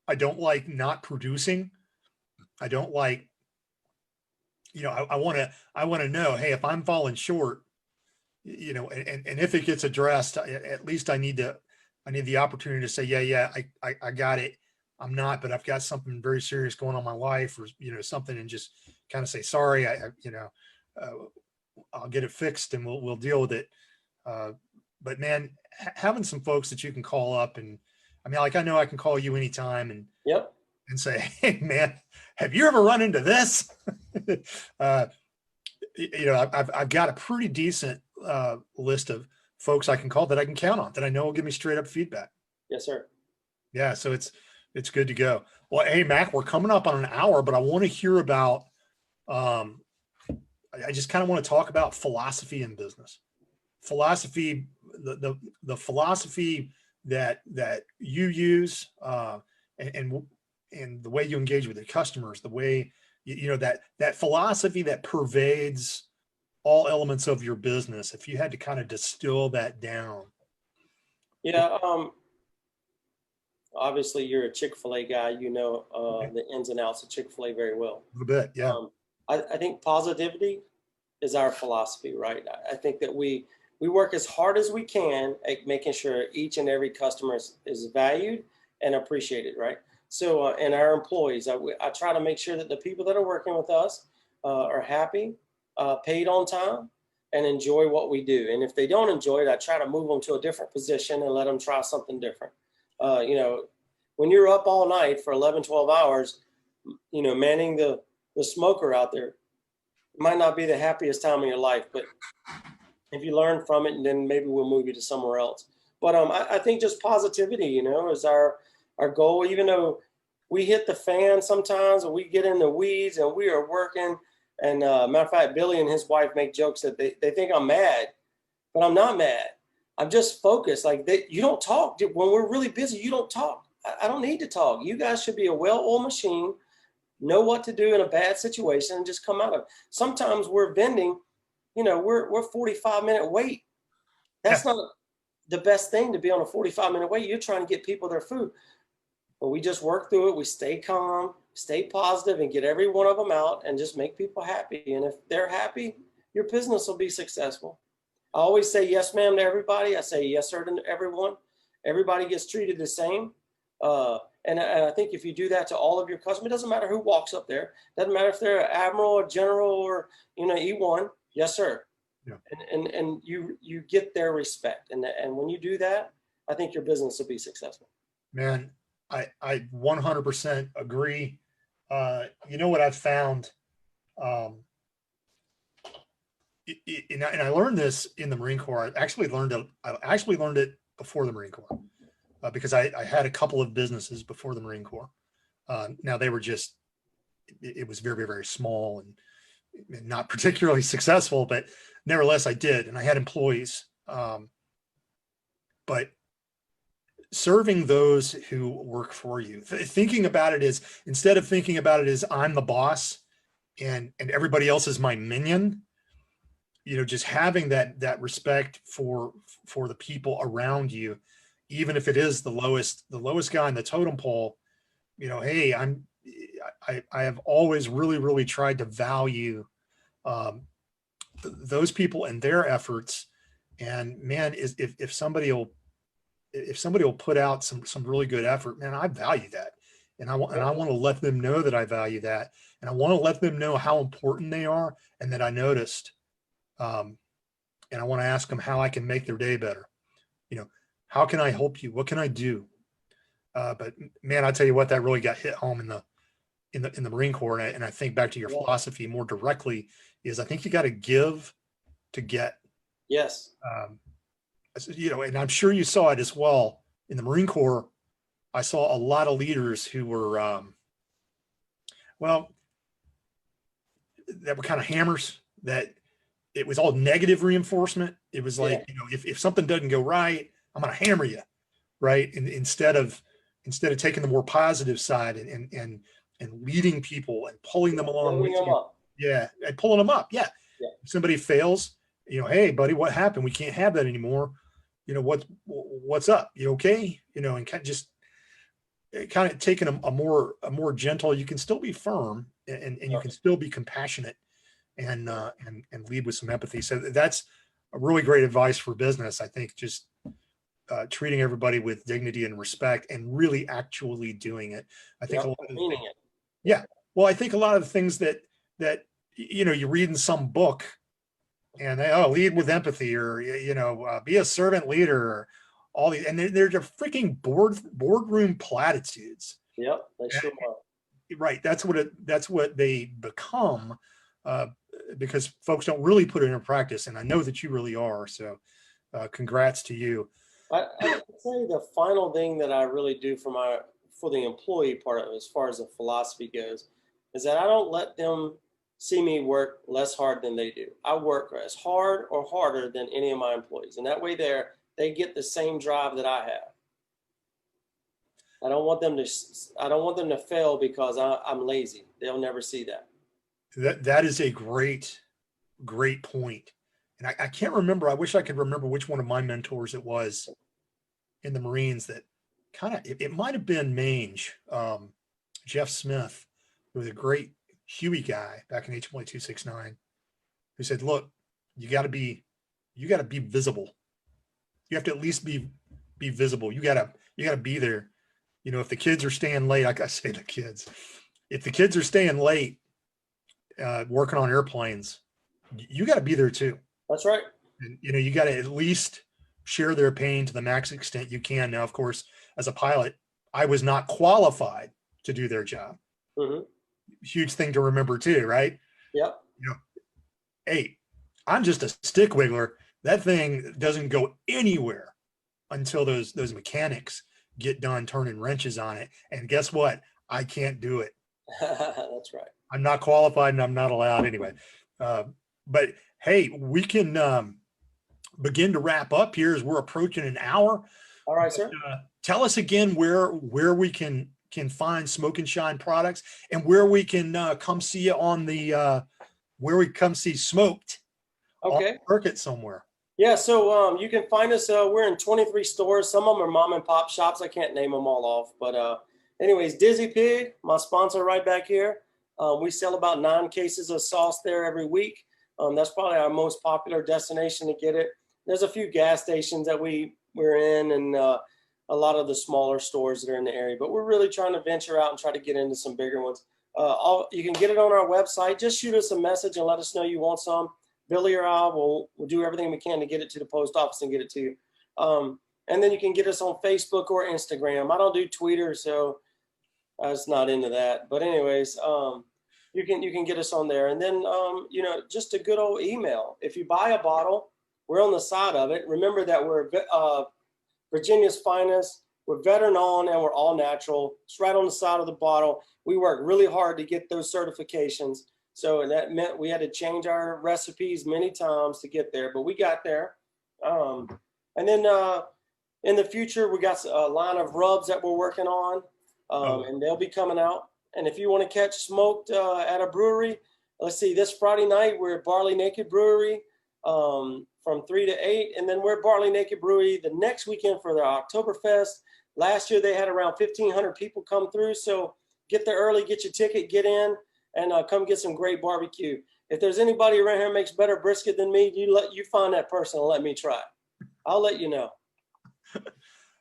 A: I don't like not producing. I don't like, I want to know, hey, if I'm falling short, and if it gets addressed, at least I need the opportunity to say, yeah, I got it. I'm not, but I've got something very serious going on in my life, or, something, and just kind of say, sorry, I'll get it fixed and we'll deal with it. But man, having some folks that you can call up, and I know I can call you anytime and
B: yep.
A: And say, hey man, have you ever run into this? I've got a pretty decent list of folks I can call that I can count on, that I know will give me straight up feedback.
B: Yes, sir.
A: Yeah. So it's good to go. Well, hey Mac, we're coming up on an hour, but I want to hear about, I just kind of want to talk about philosophy in business. Philosophy, the philosophy that you use, and and the way you engage with your customers, the way you know that philosophy that pervades all elements of your business. If you had to kind of distill that down.
B: Yeah. Obviously, you're a Chick-fil-A guy. You know
A: Okay.
B: the ins and outs of Chick-fil-A very well.
A: A little bit, yeah.
B: I think positivity is our philosophy, right? I think that we work as hard as we can at making sure each and every customer is valued and appreciated, right? So, and our employees, I try to make sure that the people that are working with us are happy, paid on time, and enjoy what we do. And if they don't enjoy it, I try to move them to a different position and let them try something different. You know, when you're up all night for 11, 12 hours, you know, manning the smoker out there, might not be the happiest time of your life, but if you learn from it, and then maybe we'll move you to somewhere else. But I think just positivity, you know, is our goal. Even though we hit the fan sometimes, and we get in the weeds, and we are working. And matter of fact, Billy and his wife make jokes that they think I'm mad, but I'm not mad. I'm just focused. Like you don't talk when we're really busy. You don't talk. I don't need to talk. You guys should be a well-oiled machine, know what to do in a bad situation, and just come out of it. Sometimes we're vending, you know, we're 45-minute wait.
A: Yeah.
B: That's not the best thing, to be on a 45-minute wait. You're trying to get people their food. But we just work through it. We stay calm, stay positive, and get every one of them out and just make people happy. And if they're happy, your business will be successful. I always say yes, ma'am, to everybody. I say yes, sir, to everyone. Everybody gets treated the same. And I think if you do that to all of your customers, it doesn't matter who walks up there. Doesn't matter if they're an admiral or general or, you know, E1. Yes, sir.
A: Yeah.
B: And you get their respect. And when you do that, I think your business will be successful.
A: Man, I 100% agree. You know what I've found, and I learned this in the Marine Corps. I actually learned it before the Marine Corps, because I had a couple of businesses before the Marine Corps. Now they were just, it was very, very, very small and not particularly successful, but nevertheless I did, and I had employees. But serving those who work for you, thinking about it is, instead of thinking about it as I'm the boss and everybody else is my minion, you know, just having that respect for the people around you, even if it is the lowest guy in the totem pole. You know, hey, I have always really tried to value those people and their efforts. And man, if somebody will put out some really good effort, man, I value that. And I want to let them know that I value that. And I want to let them know how important they are and that I noticed. And I want to ask them how I can make their day better. You know, how can I help you? What can I do? But man, I tell you what, that really got hit home in the Marine Corps. And I think back to your philosophy more directly is, I think you got to give to get.
B: Yes.
A: You know, and I'm sure you saw it as well in the Marine Corps. I saw a lot of leaders who were, well, that were kind of hammers, that it was all negative reinforcement. It was like, you know, if something doesn't go right, I'm going to hammer you. Right. And instead of taking the more positive side and leading people and pulling them along with you. Yeah. And pulling them up. Yeah. If somebody fails, you know, hey buddy, what happened? We can't have that anymore. You know, what's up? You okay? You know, and kind of taking a more gentle, you can still be firm and you can still be compassionate and lead with some empathy. So that's a really great advice for business. I think just treating everybody with dignity and respect and really actually doing it. I think
B: meaning it.
A: Yeah. Well, I think a lot of the things that you know, you read in some book and they, lead with empathy, or, you know, be a servant leader, or all these, and they're freaking boardroom platitudes.
B: Yep, they sure are.
A: Right. That's what they become, because folks don't really put it in practice. And I know that you really are. So congrats to you.
B: I would say the final thing that I really do for the employee part of it, as far as the philosophy goes, is that I don't let them see me work less hard than they do. I work as hard or harder than any of my employees. And that way they get the same drive that I have. I don't want them to. I don't want them to fail because I'm lazy. They'll never see that.
A: That is a great point. And I can't remember. I wish I could remember which one of my mentors it was in the Marines that kind of, it might have been Mange, Jeff Smith, who was a great Huey guy back in HMLA 269, who said, look, you got to be visible. You have to at least be visible. You got to be there. You know, if the kids are staying late, like I say, if the kids are staying late, working on airplanes, you got to be there too.
B: That's right.
A: And, you know, you got to at least share their pain to the max extent you can. Now, of course, as a pilot, I was not qualified to do their job.
B: Mm-hmm.
A: Huge thing to remember too, right?
B: Yep.
A: You know, hey, I'm just a stick wiggler. That thing doesn't go anywhere until those mechanics get done turning wrenches on it. And guess what? I can't do it.
B: That's right.
A: I'm not qualified and I'm not allowed anyway. But hey, we can begin to wrap up here as we're approaching an hour.
B: All right, sir.
A: Tell us again where we can find Smoke and Shine products and where we can come see you on the where we come see Smoked.
B: Okay.
A: Circuit somewhere.
B: Yeah, so you can find us. We're in 23 stores. Some of them are mom and pop shops. I can't name them all off, but anyways, Dizzy Pig, my sponsor right back here. We sell about 9 cases of sauce there every week. That's probably our most popular destination to get it. There's a few gas stations that we're in, and a lot of the smaller stores that are in the area. But we're really trying to venture out and try to get into some bigger ones. You can get it on our website. Just shoot us a message and let us know you want some. Billy or I will do everything we can to get it to the post office and get it to you. And then you can get us on Facebook or Instagram. I don't do Twitter, so I was not into that. But anyways, you can get us on there. And then, you know, just a good old email. If you buy a bottle, we're on the side of it. Remember that we're Virginia's finest. We're veteran owned and we're all natural. It's right on the side of the bottle. We work really hard to get those certifications. So that meant we had to change our recipes many times to get there, but we got there. And then in the future, we got a line of rubs that we're working on, and they'll be coming out. And if you want to catch Smoked at a brewery, let's see, this Friday night, we're at Barley Naked Brewery from 3 to 8. And then we're at Barley Naked Brewery the next weekend for their Oktoberfest. Last year, they had around 1,500 people come through. So get there early, get your ticket, get in. And come get some great barbecue. If there's anybody around here makes better brisket than me, you find that person and let me try it. I'll let you know.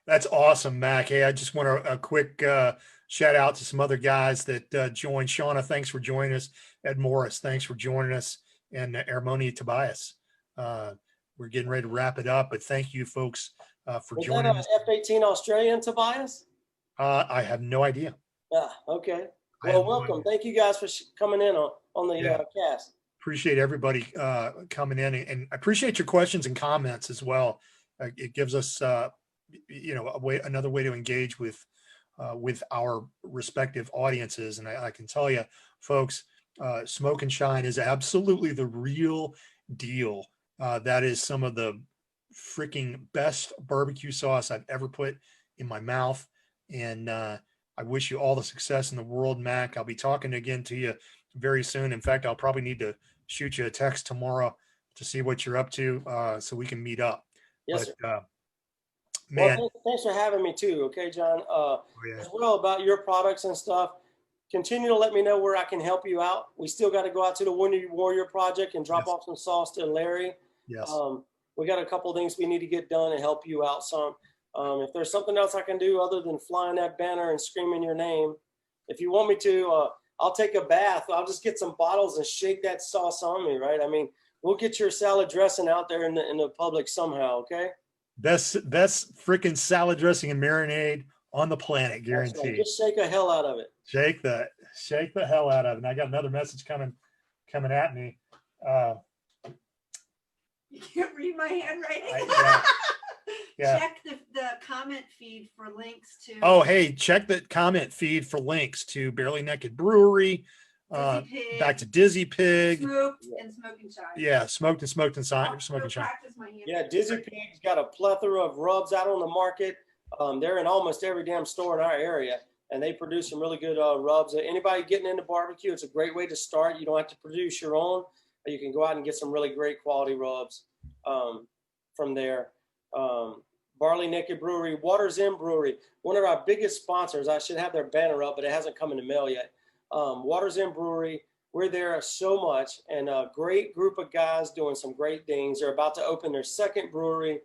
A: That's awesome, Mac. Hey, I just want a quick shout out to some other guys that joined. Shauna, thanks for joining us. Ed Morris, thanks for joining us. And Armoni Tobias. We're getting ready to wrap it up, but thank you folks for joining us.
B: F-18 Australian Tobias?
A: I have no idea.
B: Okay. Well, welcome. Thank you guys for coming in on the cast.
A: Appreciate everybody coming in, and I appreciate your questions and comments as well. It gives us, you know, another way to engage with our respective audiences. And I can tell you, folks, Smoke and Shine is absolutely the real deal. That is some of the freaking best barbecue sauce I've ever put in my mouth, and I wish you all the success in the world, Mac. I'll be talking again to you very soon. In fact, I'll probably need to shoot you a text tomorrow to see what you're up to so we can meet up.
B: Yes, sir.
A: Man.
B: Well, thanks for having me too. Okay, John. As well about your products and stuff. Continue to let me know where I can help you out. We still got to go out to the Wounded Warrior Project and drop off some sauce to Larry.
A: Yes.
B: We got a couple of things we need to get done and help you out some. If there's something else I can do other than flying that banner and screaming your name, if you want me to, I'll take a bath. I'll just get some bottles and shake that sauce on me, right? I mean, we'll get your salad dressing out there in the public somehow, okay?
A: Best freaking salad dressing and marinade on the planet, guaranteed. Right.
B: Just shake the hell out of it.
A: Shake the hell out of it. And I got another message coming at me.
C: You can't read my handwriting.
A: Yeah.
C: Check the comment feed for links to.
A: Oh, hey, check the comment feed for links to Barely Naked Brewery, back to Dizzy Pig,
C: Smoked and Smoke and Shine.
A: Yeah, Smoked and Smoke and Shine.
B: Yeah, Dizzy Pig's got a plethora of rubs out on the market. They're in almost every damn store in our area, and they produce some really good rubs. Anybody getting into barbecue, it's a great way to start. You don't have to produce your own. You can go out and get some really great quality rubs from there. Barley Naked Brewery, Waters Inn Brewery, one of our biggest sponsors. I should have their banner up, but it hasn't come in the mail yet. Waters Inn Brewery, we're there so much, and a great group of guys doing some great things. They're about to open their second brewery,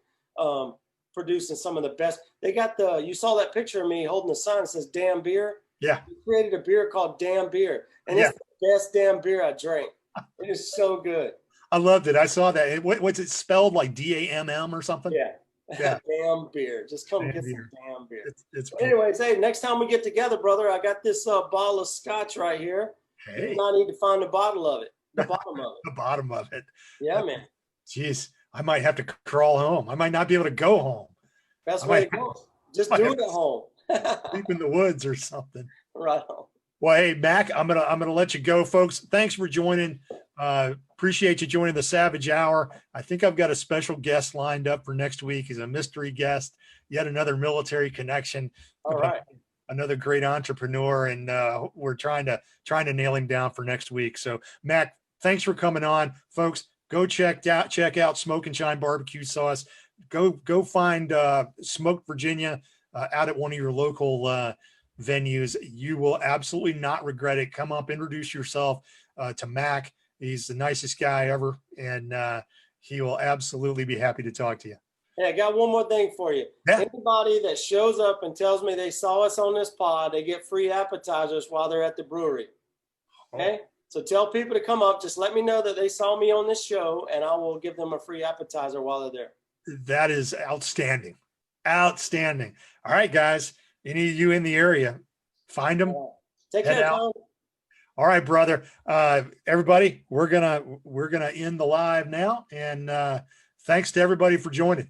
B: producing some of the best. They got you saw that picture of me holding the sign that says damn beer.
A: Yeah.
B: We created a beer called Damn Beer, and it's the best damn beer I drank. It is so good.
A: I loved it. I saw that. What's it spelled, like DAMM or something?
B: Yeah.
A: Yeah.
B: Damn beer. Just come
A: Damn
B: get
A: beer.
B: some damn beer.
A: It's
B: anyways, hey, next time we get together, brother, I got this bottle of scotch right here.
A: Hey.
B: You and I need to find the bottom of it. The bottom of it.
A: The bottom of it.
B: Yeah, man.
A: Jeez, I might have to crawl home. I might not be able to go home.
B: Best way to go. Just do it at home.
A: Sleep in the woods or something.
B: Right on.
A: Well, hey, Mac, I'm gonna let you go, folks. Thanks for joining. Appreciate you joining the Savage Hour. I think I've got a special guest lined up for next week. He's a mystery guest, yet another military connection.
B: All right.
A: Another great entrepreneur, and we're trying to nail him down for next week. So, Mac, thanks for coming on, folks. Go check out Smoke and Shine barbecue sauce. Go find Smoke Virginia out at one of your local venues. You will absolutely not regret it. Come up, introduce yourself to Mac. He's the nicest guy ever, and he will absolutely be happy to talk to you.
B: Hey, I got one more thing for you.
A: Yeah.
B: Anybody that shows up and tells me they saw us on this pod, they get free appetizers while they're at the brewery. Okay? So tell people to come up. Just let me know that they saw me on this show, and I will give them a free appetizer while they're there.
A: That is outstanding. Outstanding. All right, guys. Any of you in the area, find them.
B: Take care, Tom.
A: All right, brother. Everybody, we're gonna end the live now, and thanks to everybody for joining.